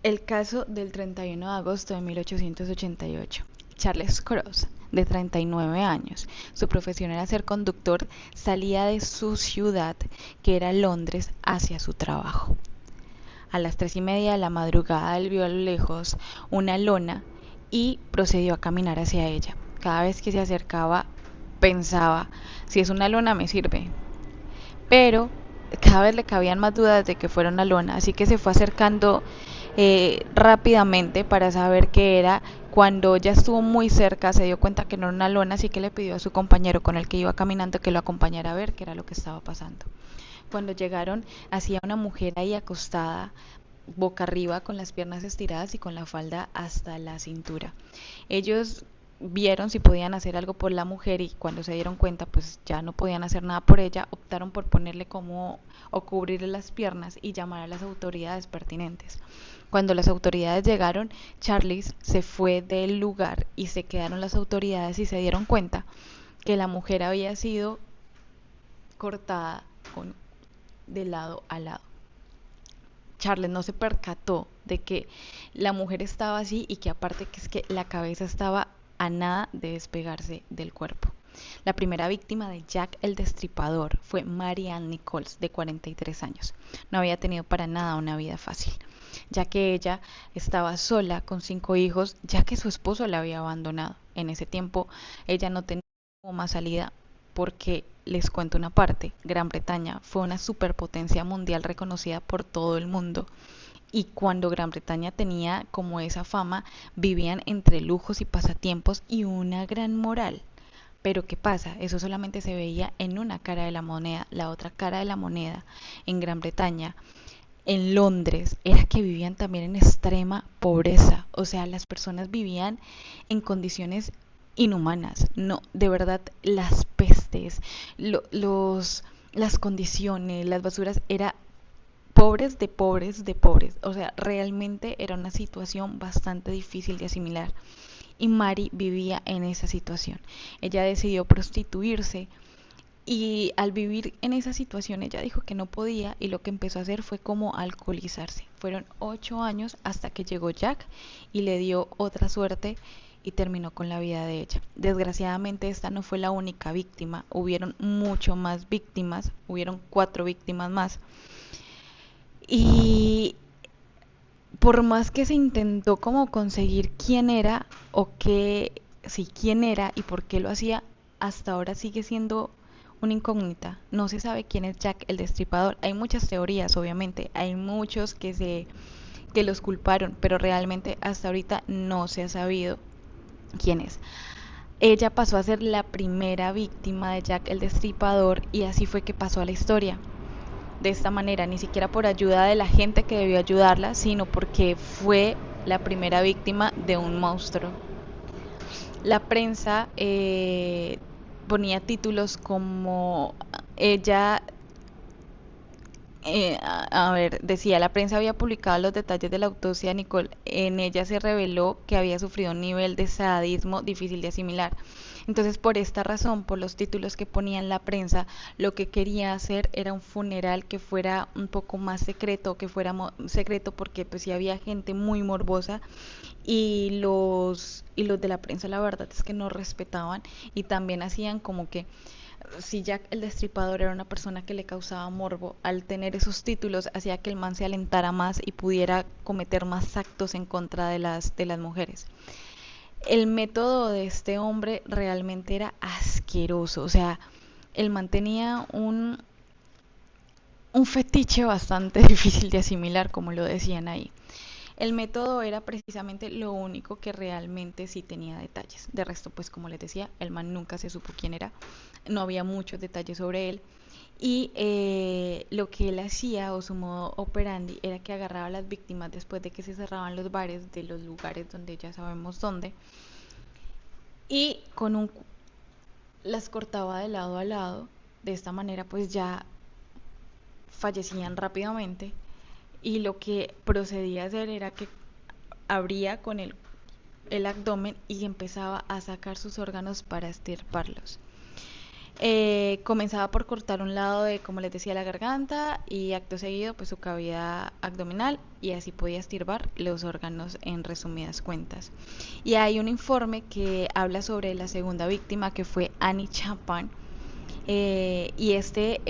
El caso del 31 de agosto de 1888. Charles Cross, de 39 años, su profesión era ser conductor, salía de su ciudad, que era Londres, hacia su trabajo. A las 3:30 de la madrugada él vio a lo lejos una lona y procedió a caminar hacia ella. Cada vez que se acercaba pensaba, si es una lona me sirve, pero cada vez le cabían más dudas de que fuera una lona, así que se fue acercando rápidamente para saber qué era. Cuando ya estuvo muy cerca se dio cuenta que no era una lona, así que le pidió a su compañero con el que iba caminando que lo acompañara a ver qué era lo que estaba pasando. Cuando llegaron, hacía una mujer ahí acostada, boca arriba, con las piernas estiradas y con la falda hasta la cintura. Ellos vieron si podían hacer algo por la mujer y cuando se dieron cuenta pues ya no podían hacer nada por ella, optaron por ponerle como o cubrirle las piernas y llamar a las autoridades pertinentes. Cuando las autoridades llegaron, Charles se fue del lugar y se quedaron las autoridades y se dieron cuenta que la mujer había sido cortada con, de lado a lado. Charles no se percató de que la mujer estaba así y que aparte que es que la cabeza estaba a nada de despegarse del cuerpo. La primera víctima de Jack el Destripador fue Marianne Nichols, de 43 años. No había tenido para nada una vida fácil, ya que ella estaba sola con 5 hijos, ya que su esposo la había abandonado. En ese tiempo ella no tenía más salida porque les cuento una parte, Gran Bretaña fue una superpotencia mundial reconocida por todo el mundo y cuando Gran Bretaña tenía como esa fama, vivían entre lujos y pasatiempos y una gran moral. Pero ¿qué pasa? Eso solamente se veía en una cara de la moneda. La otra cara de la moneda en Gran Bretaña, en Londres, era que vivían también en extrema pobreza. O sea, las personas vivían en condiciones inhumanas. No, de verdad, las pestes, las condiciones, las basuras, era pobres de pobres de pobres. O sea, realmente era una situación bastante difícil de asimilar. Y Mari vivía en esa situación. Ella decidió prostituirse y al vivir en esa situación ella dijo que no podía y lo que empezó a hacer fue como alcoholizarse. Fueron 8 años hasta que llegó Jack y le dio otra suerte y terminó con la vida de ella. Desgraciadamente esta no fue la única víctima, hubieron mucho más víctimas, hubieron 4 víctimas más. Y por más que se intentó como conseguir quién era o qué, sí, quién era y por qué lo hacía, hasta ahora sigue siendo una incógnita. No se sabe quién es Jack el Destripador. Hay muchas teorías, obviamente. Hay muchos que los culparon, pero realmente hasta ahorita no se ha sabido quién es. Ella pasó a ser la primera víctima de Jack el Destripador y así fue que pasó a la historia de esta manera, ni siquiera por ayuda de la gente que debió ayudarla, sino porque fue la primera víctima de un monstruo. La prensa ponía títulos como ella a ver, decía, la prensa había publicado los detalles de la autopsia de Nicole. En ella se reveló que había sufrido un nivel de sadismo difícil de asimilar. Entonces, por esta razón, por los títulos que ponía en la prensa, lo que quería hacer era un funeral que fuera un poco más secreto, que fuera secreto porque pues sí había gente muy morbosa y los de la prensa la verdad es que no respetaban y también hacían como que si Jack el Destripador era una persona que le causaba morbo, al tener esos títulos hacía que el man se alentara más y pudiera cometer más actos en contra de las mujeres. El método de este hombre realmente era asqueroso, o sea, el man tenía un fetiche bastante difícil de asimilar, como lo decían ahí. El método era precisamente lo único que realmente sí tenía detalles. De resto, pues como les decía, el man nunca se supo quién era, no había muchos detalles sobre él. Y lo que él hacía o su modo operandi era que agarraba a las víctimas después de que se cerraban los bares de los lugares donde ya sabemos dónde y las cortaba de lado a lado. De esta manera pues ya fallecían rápidamente y lo que procedía a hacer era que abría con el abdomen y empezaba a sacar sus órganos para estirparlos. Comenzaba por cortar un lado de, como les decía, la garganta y acto seguido pues su cavidad abdominal y así podía estirbar los órganos en resumidas cuentas. Y hay un informe que habla sobre la segunda víctima que fue Annie Chapin. Y este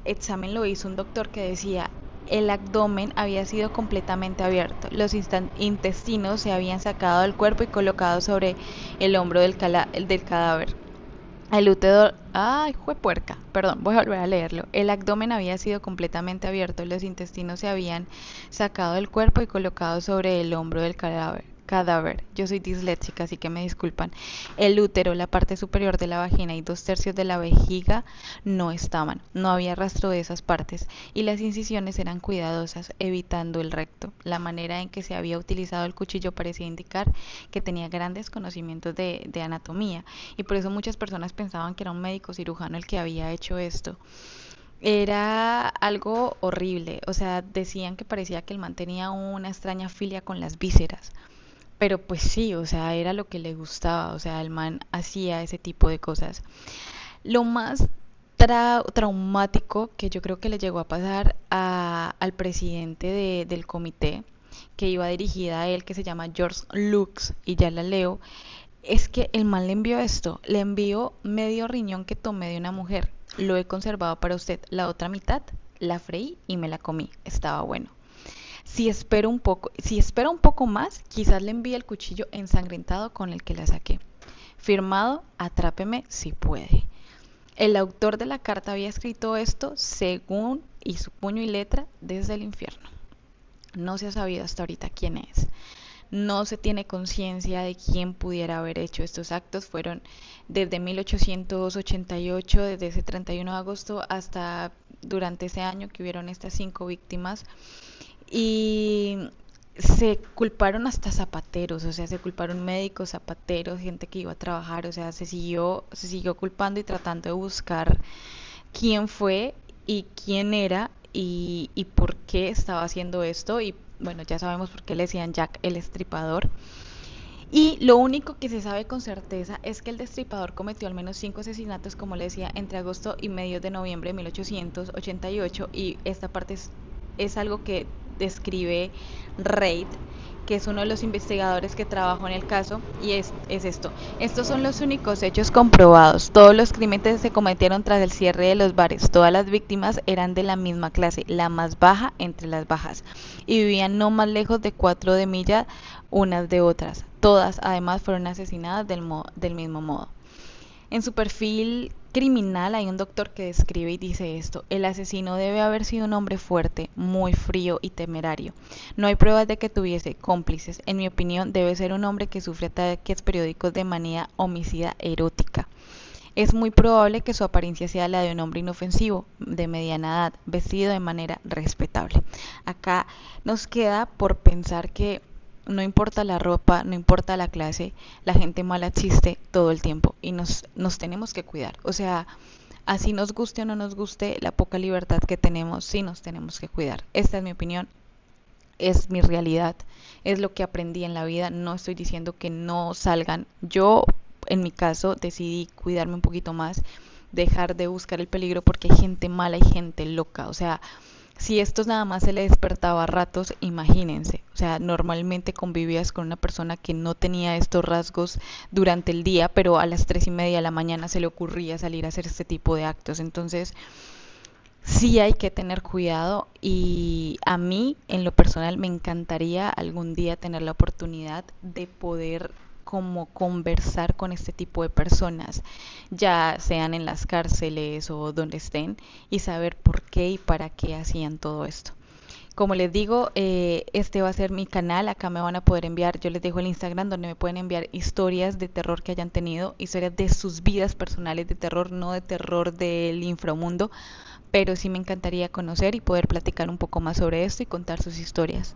examen lo hizo un doctor que decía el abdomen había sido completamente abierto, los intestinos se habían sacado del cuerpo y colocado sobre el hombro del cadáver. El útero, ay, juepuerca, perdón, voy a volver a leerlo. El abdomen había sido completamente abierto, los intestinos se habían sacado del cuerpo y colocado sobre el hombro del cadáver. Yo soy disléxica, así que me disculpan. El útero, la parte superior de la vagina y 2/3 de la vejiga no estaban. No había rastro de esas partes y las incisiones eran cuidadosas, evitando el recto. La manera en que se había utilizado el cuchillo parecía indicar que tenía grandes conocimientos de anatomía y por eso muchas personas pensaban que era un médico cirujano el que había hecho esto. Era algo horrible, o sea, decían que parecía que el man tenía una extraña filia con las vísceras. Pero pues sí, o sea, era lo que le gustaba, o sea, el man hacía ese tipo de cosas. Lo más traumático que yo creo que le llegó a pasar al presidente del comité que iba dirigida a él, que se llama George Lux, y ya la leo, es que el man le envió esto, le envió medio riñón que tomé de una mujer, lo he conservado para usted, la otra mitad la freí y me la comí, estaba bueno. Si espera un poco más, quizás le envíe el cuchillo ensangrentado con el que la saqué. Firmado, atrápeme si puede. El autor de la carta había escrito esto según y su puño y letra desde el infierno. No se ha sabido hasta ahorita quién es. No se tiene conciencia de quién pudiera haber hecho estos actos. Fueron desde 1888, desde ese 31 de agosto hasta durante ese año que hubieron estas 5 víctimas y se culparon hasta zapateros, o sea, se culparon médicos, zapateros, gente que iba a trabajar, o sea, se siguió culpando y tratando de buscar quién fue y quién era y por qué estaba haciendo esto y bueno, ya sabemos por qué le decían Jack el Estripador. Y lo único que se sabe con certeza es que el destripador cometió al menos 5 asesinatos, como le decía, entre agosto y medios de noviembre de 1888. Y esta parte es algo que describe Reid, que es uno de los investigadores que trabajó en el caso, y es esto. Estos son los únicos hechos comprobados. Todos los crímenes se cometieron tras el cierre de los bares. Todas las víctimas eran de la misma clase, la más baja entre las bajas, y vivían no más lejos de 4 de milla unas de otras. Todas, además, fueron asesinadas del mismo modo. En su perfil criminal hay un doctor que describe y dice esto: el asesino debe haber sido un hombre fuerte, muy frío y temerario. No hay pruebas de que tuviese cómplices. En mi opinión, debe ser un hombre que sufre ataques periódicos de manía homicida erótica. Es muy probable que su apariencia sea la de un hombre inofensivo, de mediana edad, vestido de manera respetable. Acá nos queda por pensar que no importa la ropa, no importa la clase, la gente mala existe todo el tiempo y nos tenemos que cuidar. O sea, así nos guste o no nos guste, la poca libertad que tenemos, sí nos tenemos que cuidar. Esta es mi opinión, es mi realidad, es lo que aprendí en la vida. No estoy diciendo que no salgan. Yo, en mi caso, decidí cuidarme un poquito más, dejar de buscar el peligro porque hay gente mala y gente loca. O sea, si esto nada más se le despertaba a ratos, imagínense. O sea, normalmente convivías con una persona que no tenía estos rasgos durante el día, pero a las 3:30 de la mañana se le ocurría salir a hacer este tipo de actos. Entonces, sí hay que tener cuidado y a mí, en lo personal, me encantaría algún día tener la oportunidad de poder como conversar con este tipo de personas, ya sean en las cárceles o donde estén, y saber por qué y para qué hacían todo esto. Como les digo, este va a ser mi canal, acá me van a poder enviar, yo les dejo el Instagram donde me pueden enviar historias de terror que hayan tenido, historias de sus vidas personales de terror, no de terror del inframundo, pero sí me encantaría conocer y poder platicar un poco más sobre esto y contar sus historias.